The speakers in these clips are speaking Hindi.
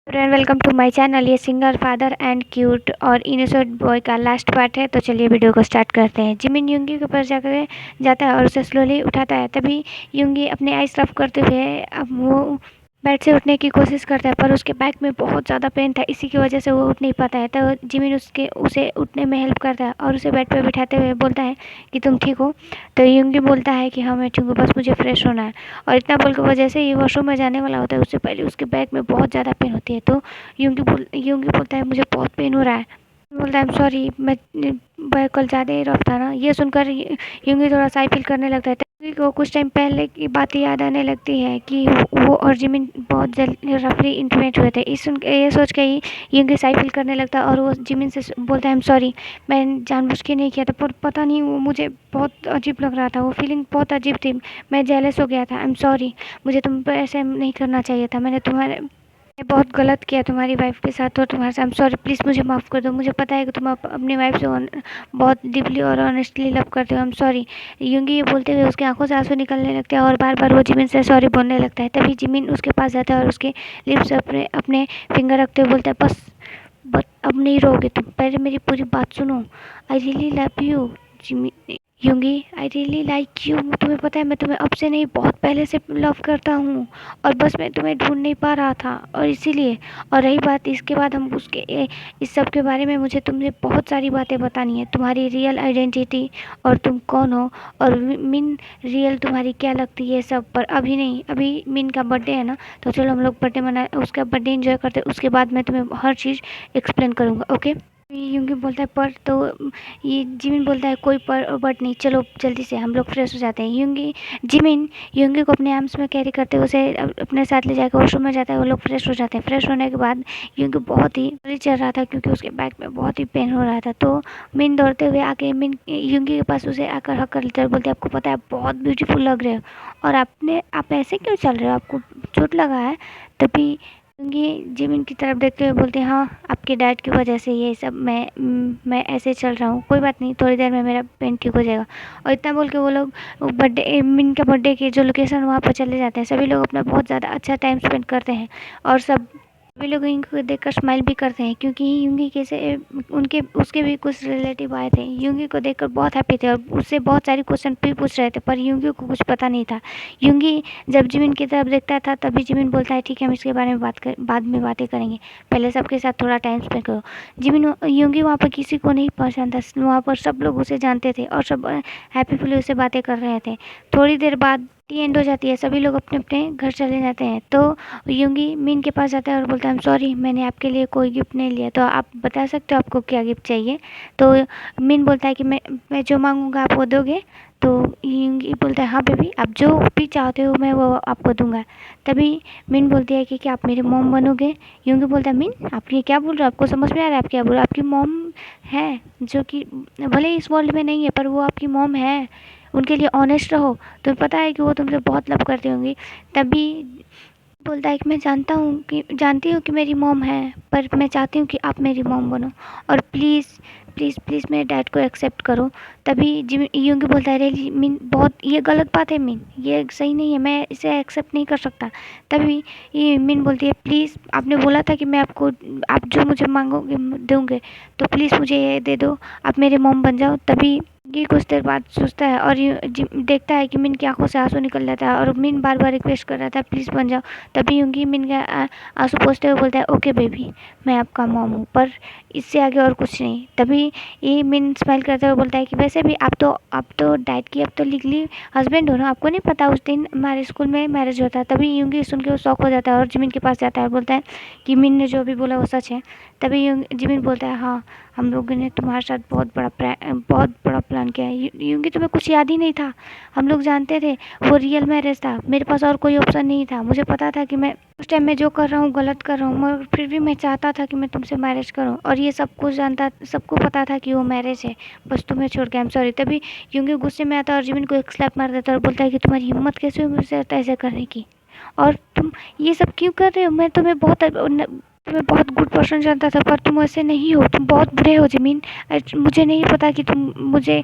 And welcome to my channel. ये सिंगर फादर एंड क्यूट और इनोसेंट बॉय का लास्ट पार्ट है। तो चलिए वीडियो को स्टार्ट करते हैं। जिमिन युंगी के पास जाकर जाता है और उसे स्लोली उठाता है। तभी युंगी अपने आईज रफ करते हुए अब वो बेड से उठने की कोशिश करता है, पर उसके बैक में बहुत ज़्यादा पेन था, इसी की वजह से वो उठ नहीं पाता है। तो जिमिन उसे उठने में हेल्प करता है और उसे बेड पर बिठाते हुए बोलता है कि तुम ठीक हो। तो युंगी बोलता है कि हाँ मैं ठीक हूँ, बस मुझे फ्रेश होना है। और इतना बोल के वो जैसे ही वॉशरूम में जाने वाला होता है, उससे पहले उसके बैक में बहुत ज़्यादा पेन होती है। तो यूँगी बोलता है मुझे बहुत पेन हो रहा है। बोलता है आई एम सॉरी, मैं कल ज़्यादा ही रफ था ना। ये सुनकर यूँगी थोड़ा सा फील करने लगता है। यूँगी को कुछ टाइम पहले की बातें याद आने लगती है कि वो और जिमिन बहुत जल्द रफली इंटीमेट हुए थे। ये सोच के ही यूँगी फील करने लगता है और वो जिमिन से बोलता है आई एम सॉरी, मैं जानबूझ के नहीं किया था, पर पता नहीं वो मुझे बहुत अजीब लग रहा था, वो फीलिंग बहुत अजीब थी, मैं जेलस हो गया था। आई एम सॉरी, मुझे तुम पर ऐसे नहीं करना चाहिए था, मैंने बहुत गलत किया तुम्हारी वाइफ के साथ और तुम्हारे साथ। आई एम सॉरी, प्लीज़ मुझे माफ़ कर दो। मुझे पता है कि तुम अपनी वाइफ से बहुत डीपली और ऑनेस्टली लव करते हो। I am sorry. यूँगी ये बोलते हुए उसकी आंखों से आंसू निकलने लगते हैं और बार बार वो जिमिन से सॉरी बोलने लगता है। तभी जिमिन उसके पास जाता है और उसके लिप्स अपने अपने फिंगर रखते हुए बोलता है बस अब नहीं रोगे तुम, पहले मेरी पूरी बात सुनो। I really love you Jimin, यूँगी, आई रियली लाइक यू। तुम्हें पता है मैं तुम्हें अब से नहीं बहुत पहले से लव करता हूँ और बस मैं तुम्हें ढूंढ नहीं पा रहा था और इसीलिए। और रही बात इसके बाद हम इस सब के बारे में मुझे तुमसे बहुत सारी बातें बतानी है, तुम्हारी रियल आइडेंटिटी और तुम कौन हो और मिन रियल तुम्हारी क्या लगती है सब। पर अभी नहीं, अभी मिन का बर्थडे है ना, तो चलो हम लोग बर्थडे मना उसका बर्थडे एंजॉय करते हैं, उसके बाद मैं तुम्हें हर चीज़ एक्सप्लेन करूँगा। ओके। यूँगी बोलता है पर, तो ये जिमिन बोलता है कोई पर और बट नहीं, चलो जल्दी से हम लोग फ्रेश हो जाते हैं। जिमिन यूँगी को अपने आर्म्स में कैरी करते हुए उसे अपने साथ ले जाकर वॉशरूम में जाता है। वो लोग फ्रेश हो जाते हैं। फ्रेश होने के बाद यूँगी बहुत ही चल रहा था क्योंकि उसके बैक में बहुत ही पेन हो रहा था। तो मिन दौड़ते हुए आके मिन यूँगी के पास उसे आकर हक कर लेते हैं और बोलते हैं आपको पता है आप बहुत ब्यूटीफुल लग रहे हो और आप ऐसे क्यों चल रहे हो, आपको चोट लगा है। तभी ये जिमिन की तरफ देखते हुए बोलते हैं हाँ आपके डैड की वजह से ये सब मैं ऐसे चल रहा हूँ, कोई बात नहीं, थोड़ी देर में मेरा पेन ठीक हो जाएगा। और इतना बोल के वो लोग बर्थडे मिन के बर्थडे की जो लोकेशन वहाँ पर चले जाते हैं। सभी लोग अपना बहुत ज़्यादा अच्छा टाइम स्पेंड करते हैं और सभी लोग इनको देखकर स्माइल भी करते हैं क्योंकि यूँगी के से उनके उसके भी कुछ रिलेटिव आए थे। यूँगी को देखकर बहुत हैप्पी थे और उससे बहुत सारे क्वेश्चन भी पूछ रहे थे, पर यूँगी को कुछ पता नहीं था। यूँगी जब जिमिन की तरफ देखता था तभी जिमिन बोलता है ठीक है हम इसके बारे में बाद में बातें करेंगे, पहले सबके साथ थोड़ा टाइम स्पेंड करो। जिमिन यूँगी वहाँ पर किसी को नहीं पहचानता, वहाँ पर सब लोग उसे जानते थे और सब हैप्पीफुली उससे बातें कर रहे थे। थोड़ी देर बाद टी एंड हो जाती है, सभी लोग अपने अपने घर चले जाते हैं। तो यूँगी मिन के पास जाता है और बोलता है आई एम सॉरी मैंने आपके लिए कोई गिफ्ट नहीं लिया, तो आप बता सकते हो आपको क्या गिफ्ट चाहिए। तो मिन बोलता है कि मैं जो मांगूंगा आप वो दोगे। तो यूँगी बोलता है हाँ बेबी, आप जो भी चाहते हो मैं वो आपको दूंगा। तभी मिन बोलती है कि क्या आप मेरे मॉम बनोगे। यूँगी बोलता है मिन आप ये क्या बोल रहे हो, आपको समझ में आ रहा है आप क्या बोल रहे हो, आपकी मॉम है जो कि भले इस वर्ल्ड में नहीं है पर वो आपकी मॉम है, उनके लिए ऑनेस्ट रहो, तुम्हें पता है कि वो तुमसे बहुत लव करती होंगी। तभी बोलता है कि मैं जानती हूँ कि मेरी मॉम है, पर मैं चाहती हूँ कि आप मेरी मॉम बनो और प्लीज़ प्लीज़ प्लीज़ मेरे डैड को एक्सेप्ट करो। तभी जिम यूँगी बोलता है रेली मीन बहुत ये गलत बात है मीन, ये सही नहीं है, मैं इसे एक्सेप्ट नहीं कर सकता। तभी ये मीन बोलती है प्लीज़ आपने बोला था कि मैं आपको आप जो मुझे मांगोगे दूँगे, तो प्लीज़ मुझे ये दे दो, आप मेरे मॉम बन जाओ। तभी ये कुछ देर बाद सोचता है और देखता है कि मिन की आंखों से आंसू निकल जाता है और मिन बार बार रिक्वेस्ट कर रहा था प्लीज़ बन जाओ। तभी यूँगी मिन के आंसू पोंछते हुए बोलता है ओके बेबी मैं आपका मॉम हूँ, पर इससे आगे और कुछ नहीं। तभी ये मिन स्माइल करते हुए बोलता है कि वैसे भी आप तो डैड की अब तो लीगली हस्बैंड हो ना, आपको नहीं पता उस दिन हमारे स्कूल में मैरिज होता है। तभी यूँगी सुन के वो शॉक हो जाता है और जिमिन के पास जाता है और बोलता है कि मिन ने जो भी बोला वो सच है। तभी जिमिन बोलता है हाँ हम लोगों ने तुम्हारे साथ बहुत बड़ा प्लान किया है। यूँगी तुम्हें कुछ याद ही नहीं था, हम लोग जानते थे वो रियल मैरिज था, मेरे पास और कोई ऑप्शन नहीं था। मुझे पता था कि मैं उस टाइम में जो कर रहा हूँ गलत कर रहा हूँ, मगर फिर भी मैं चाहता था कि मैं तुमसे मैरिज करूँ और ये सबको पता था कि वो मैरिज है, बस तुम्हें छोड़ के। I am sorry. तभी यूँगी गुस्से में आता है और जिमिन को एक स्लैप मार देता है और बोलता है कि तुम्हारी हिम्मत कैसे हुई मुझसे ऐसे करने की और तुम ये सब क्यों कर रहे हो। तुम्हें बहुत गुड पर्सन जानता था पर तुम ऐसे नहीं हो, तुम बहुत बुरे हो जिमिन। मुझे नहीं पता कि तुम मुझे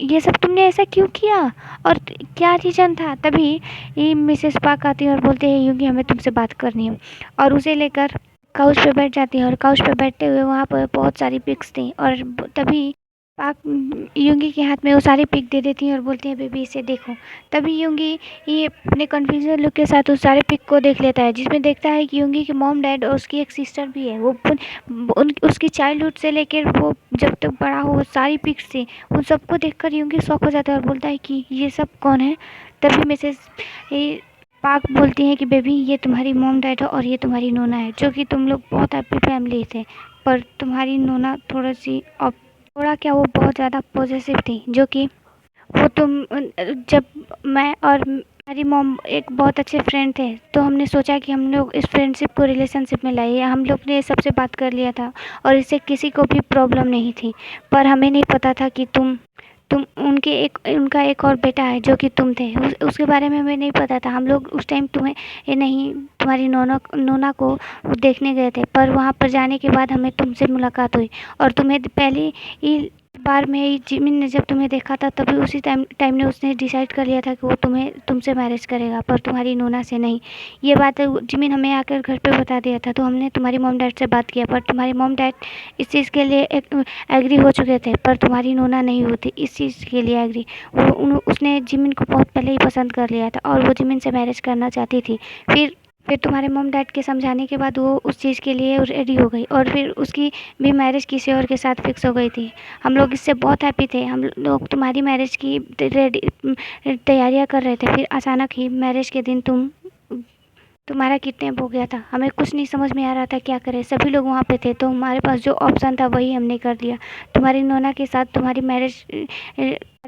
ये सब तुमने ऐसा क्यों किया और क्या रीज़न था। तभी ये मिसेस पाक आती है और बोलते हैं यूँगी हमें तुमसे बात करनी है और उसे लेकर काउच पे बैठ जाती है और काउच पे बैठते हुए वहाँ पर बहुत सारी पिक्स थी और तभी पाक यूंगी के हाथ में वो सारी पिक दे देती है और बोलती है बेबी इसे देखो। तभी यूंगी ये अपने कन्फ्यूजन लुक के साथ उस सारे पिक को देख लेता है जिसमें देखता है कि यूंगी के मॉम डैड और उसकी एक सिस्टर भी है। वो उसकी चाइल्डहुड से लेकर वो जब तक बड़ा हो वो सारी पिक्स थी। उन सबको देखकर यूंगी शॉक हो जाता है और बोलता है कि ये सब कौन है। तभी मिसेस पाक बोलती है कि बेबी ये तुम्हारी मॉम डैड है और ये तुम्हारी नोना है जो कि तुम लोग बहुत हैप्पी फैमिली थे। पर तुम्हारी नोना थोड़ा क्या वो बहुत ज़्यादा पॉसेसिव थी जो कि वो जब मैं और हमारी मॉम एक बहुत अच्छे फ्रेंड थे तो हमने सोचा कि हम लोग इस फ्रेंडशिप को रिलेशनशिप में लाइए। हम लोग ने सबसे बात कर लिया था और इससे किसी को भी प्रॉब्लम नहीं थी। पर हमें नहीं पता था कि तुम उनका एक और बेटा है जो कि तुम थे। उसके बारे में हमें नहीं पता था। हम लोग उस टाइम तुम्हें ये नहीं तुम्हारी नोना को देखने गए थे। पर वहाँ पर जाने के बाद हमें तुमसे मुलाकात हुई और तुम्हें पहली ही बार में ही जिमिन ने जब तुम्हें देखा था तभी उसी टाइम ने उसने डिसाइड कर लिया था कि वो तुमसे मैरिज करेगा पर तुम्हारी नोना से नहीं। ये बात जिमिन हमें आकर घर पे बता दिया था तो हमने तुम्हारी मॉम डैड से बात किया पर तुम्हारी मॉम डैड इस चीज़ के लिए एग्री हो चुके थे पर तुम्हारी नोना नहीं होती इस चीज़ के लिए एग्री। उसने जिमिन को बहुत पहले ही पसंद कर लिया था और वो जिमिन से मैरिज करना चाहती थी। फिर तुम्हारे मॉम डैड के समझाने के बाद वो उस चीज़ के लिए रेडी हो गई और फिर उसकी भी मैरिज किसी और के साथ फिक्स हो गई थी। हम लोग इससे बहुत हैप्पी थे। हम लोग तुम्हारी मैरिज की तैयारियां कर रहे थे। फिर अचानक ही मैरिज के दिन तुम्हारा किडनैप हो गया था। हमें कुछ नहीं समझ में आ रहा था क्या करें। सभी लोग वहाँ पे थे तो हमारे पास जो ऑप्शन था वही हमने कर दिया। तुम्हारी नोना के साथ तुम्हारी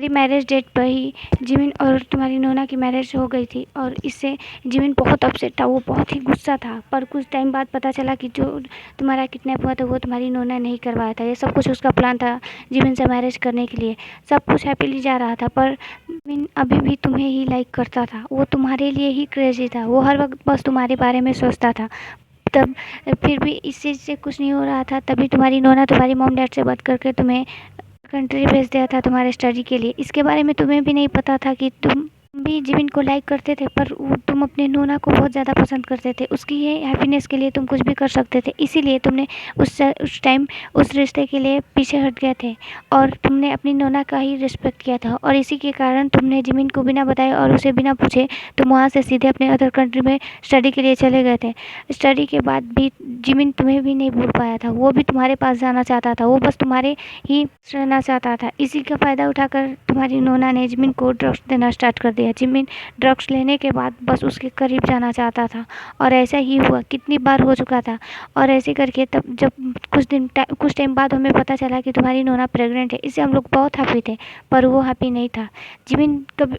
मैरिज डेट पर ही जिमिन और तुम्हारी नोना की मैरिज हो गई थी और इससे जिमिन बहुत अपसेट था। वो बहुत ही गुस्सा था। पर कुछ टाइम बाद पता चला कि जो तुम्हारा किडनैप हुआ था वो तुम्हारी नोना नहीं करवाया था। ये सब कुछ उसका प्लान था जिमिन से मैरिज करने के लिए। सब कुछ हैप्पीली जा रहा था पर जिमिन अभी भी तुम्हें ही लाइक करता था। वो तुम्हारे लिए ही क्रेजी था। वो हर वक्त बस तुम्हारे बारे में सोचता था। तब फिर भी इस चीज़ से कुछ नहीं हो रहा था। तभी तुम्हारी नोना तुम्हारी मॉम डैड से बात करके तुम्हें कंट्री भेज दिया था तुम्हारे स्टडी के लिए। इसके बारे में तुम्हें भी नहीं पता था कि तुम भी जिमिन को लाइक करते थे पर तुम अपने नोना को बहुत ज़्यादा पसंद करते थे। उसकी ये हैप्पीनेस के लिए तुम कुछ भी कर सकते थे। इसीलिए तुमने उस टाइम उस रिश्ते के लिए पीछे हट गए थे और तुमने अपनी नोना का ही रिस्पेक्ट किया था और इसी के कारण तुमने जिमिन को बिना बताए और उसे बिना पूछे तुम वहाँ से सीधे अपने अदर कंट्री में स्टडी के लिए चले गए थे। स्टडी के बाद भी जिमिन तुम्हें भी नहीं भूल पाया था। वो भी तुम्हारे पास जाना चाहता था। वो बस तुम्हारे ही रहना चाहता था। इसी का फ़ायदा उठाकर तुम्हारी नोना ने जिमिन को ड्रग्स देना स्टार्ट कर दिया। जिमिन ड्रग्स लेने के बाद बस उसके करीब जाना चाहता था और ऐसा ही हुआ। कितनी बार हो चुका था और ऐसे करके तब जब कुछ टाइम बाद हमें पता चला कि तुम्हारी नोना प्रेग्नेंट है। इससे हम लोग बहुत हैप्पी थे पर वो हैप्पी नहीं था। जिमिन कभी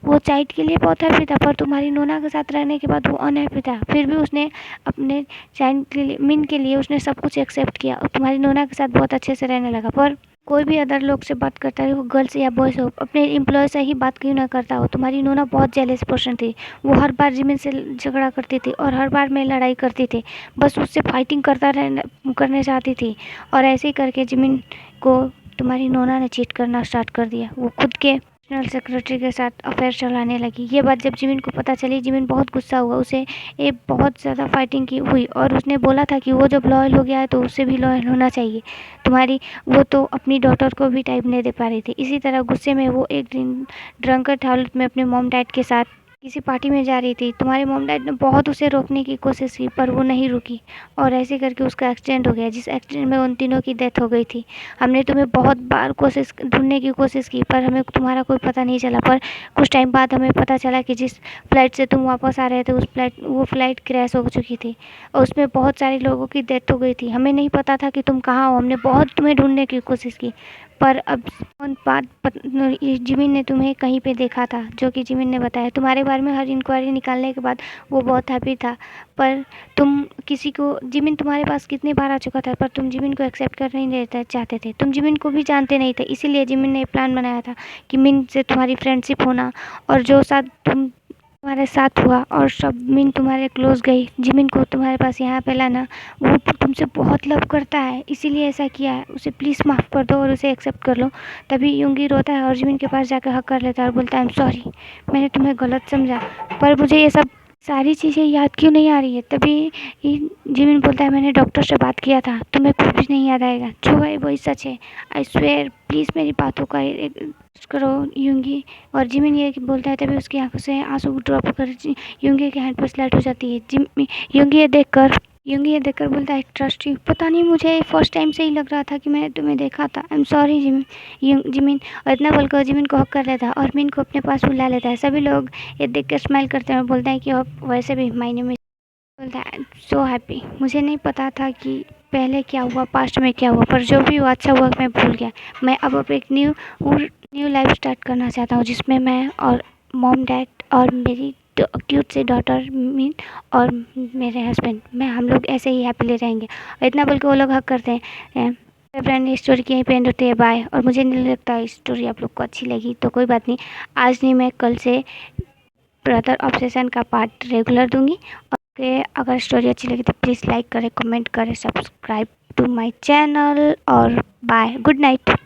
वो चाइल्ड के लिए बहुत हैप्पी था पर तुम्हारी नोना के साथ रहने के बाद वो अनहैप्पी था। फिर भी उसने अपने चाइल्ड के लिए मिन के लिए उसने सब कुछ एक्सेप्ट किया और तुम्हारी नोना के साथ बहुत अच्छे से रहने लगा। पर कोई भी अदर लोग से बात करता है वो गर्ल्स या बॉयज़ हो अपने एम्प्लॉय से ही बात क्यों ना करता हो। तुम्हारी नोना बहुत जेलस पर्सन थी। वो हर बार जिमिन से झगड़ा करती थी और हर बार में लड़ाई करती थी। बस उससे फाइटिंग करने चाहती थी और ऐसे ही करके जिमिन को तुम्हारी नोना ने चीट करना स्टार्ट कर दिया। वो खुद के पर्सनल सेक्रेटरी के साथ अफेयर चलाने लगी। ये बात जब जिमिन को पता चली जिमिन बहुत गुस्सा हुआ। उसे ये बहुत ज़्यादा फाइटिंग की हुई और उसने बोला था कि वो जब लॉयल हो गया है तो उससे भी लॉयल होना चाहिए। वो तो अपनी डॉटर को भी टाइम नहीं दे पा रही थी। इसी तरह गुस्से में वो एक दिन ड्रंकन हालत में अपने मॉम डैड के साथ किसी पार्टी में जा रही थी। तुम्हारे मॉम डैड ने बहुत उसे रोकने की कोशिश की पर वो नहीं रुकी और ऐसे करके उसका एक्सीडेंट हो गया जिस एक्सीडेंट में उन तीनों की डेथ हो गई थी। हमने तुम्हें बहुत बार ढूंढने की कोशिश की पर हमें तुम्हारा कोई पता नहीं चला। पर कुछ टाइम बाद हमें पता चला कि जिस फ्लाइट से तुम वापस आ रहे थे वो फ्लाइट क्रैश हो चुकी थी और उसमें बहुत सारे लोगों की डेथ हो गई थी। हमें नहीं पता था कि तुम कहाँ हो। हमने बहुत तुम्हें ढूंढने की कोशिश की पर अब जिमिन ने तुम्हें कहीं पे देखा था जो कि जिमिन ने बताया। तुम्हारे बारे में हर इंक्वायरी निकालने के बाद वो बहुत हैप्पी था पर जिमिन तुम्हारे पास कितने बार आ चुका था पर तुम जिमिन को एक्सेप्ट कर नहीं चाहते थे। तुम जिमिन को भी जानते नहीं थे। इसीलिए जिमिन ने प्लान बनाया था कि मिन से तुम्हारी फ्रेंडशिप होना और जो साथ तुम्हारे साथ हुआ और सब मिन तुम्हारे क्लोज गई। जिमिन को तुम्हारे पास यहाँ पे लाना। वो तुमसे बहुत लव करता है इसीलिए ऐसा किया है। उसे प्लीज़ माफ़ कर दो और उसे एक्सेप्ट कर लो। तभी यूंगी रोता है और जिमिन के पास जाकर हक कर लेता है और बोलता है आई एम सॉरी मैंने तुम्हें गलत समझा पर मुझे ये सब सारी चीज़ें याद क्यों नहीं आ रही है? तभी जिमिन बोलता है मैंने डॉक्टर से बात किया था, तुम्हें कुछ भी नहीं याद आएगा। जो है वही सच है। आई स्वेयर प्लीज़ मेरी बातों का करो यूंगी। और जिमिन ये बोलता है तभी उसकी आंखों से आंसू ड्रॉप होकर यूंगी के हैंड पर स्लाइड हो जाती है। यूंगी ये देखकर बोलता है ट्रस्ट यू। पता नहीं मुझे फर्स्ट टाइम से ही लग रहा था कि मैंने तुम्हें देखा था। I am sorry Jimin. और इतना बोलकर जिमिन को हक कर लेता है और मिन को अपने पास बुला लेता है। सभी लोग ये देख कर स्माइल करते हैं और बोलते हैं कि अब वैसे भी माय नेम इज। बोलता है सो हैप्पी। मुझे नहीं पता था कि पहले क्या हुआ, पास्ट में क्या हुआ, पर जो भी हुआ अच्छा हुआ, मैं भूल गया। मैं अब एक न्यू लाइफ स्टार्ट करना चाहता हूँ जिसमें मैं और मॉम डैड और मेरी क्यूट सी डॉटर मीन और मेरे हस्बैंड मैं हम लोग ऐसे ही हैप्पीली रहेंगे। और इतना बोल के वो लोग हक करते हैं। फ्रेंड, ये स्टोरी की यहीं पे एंड होती है। बाय। और मुझे नहीं लगता स्टोरी आप लोग को अच्छी लगी, तो कोई बात नहीं, आज नहीं मैं कल से ब्रदर ऑब्सेशन का पार्ट रेगुलर दूंगी। ओके, अगर स्टोरी अच्छी लगी तो प्लीज़ लाइक करें, कमेंट करें, सब्सक्राइब टू माय चैनल और बाय, गुड नाइट।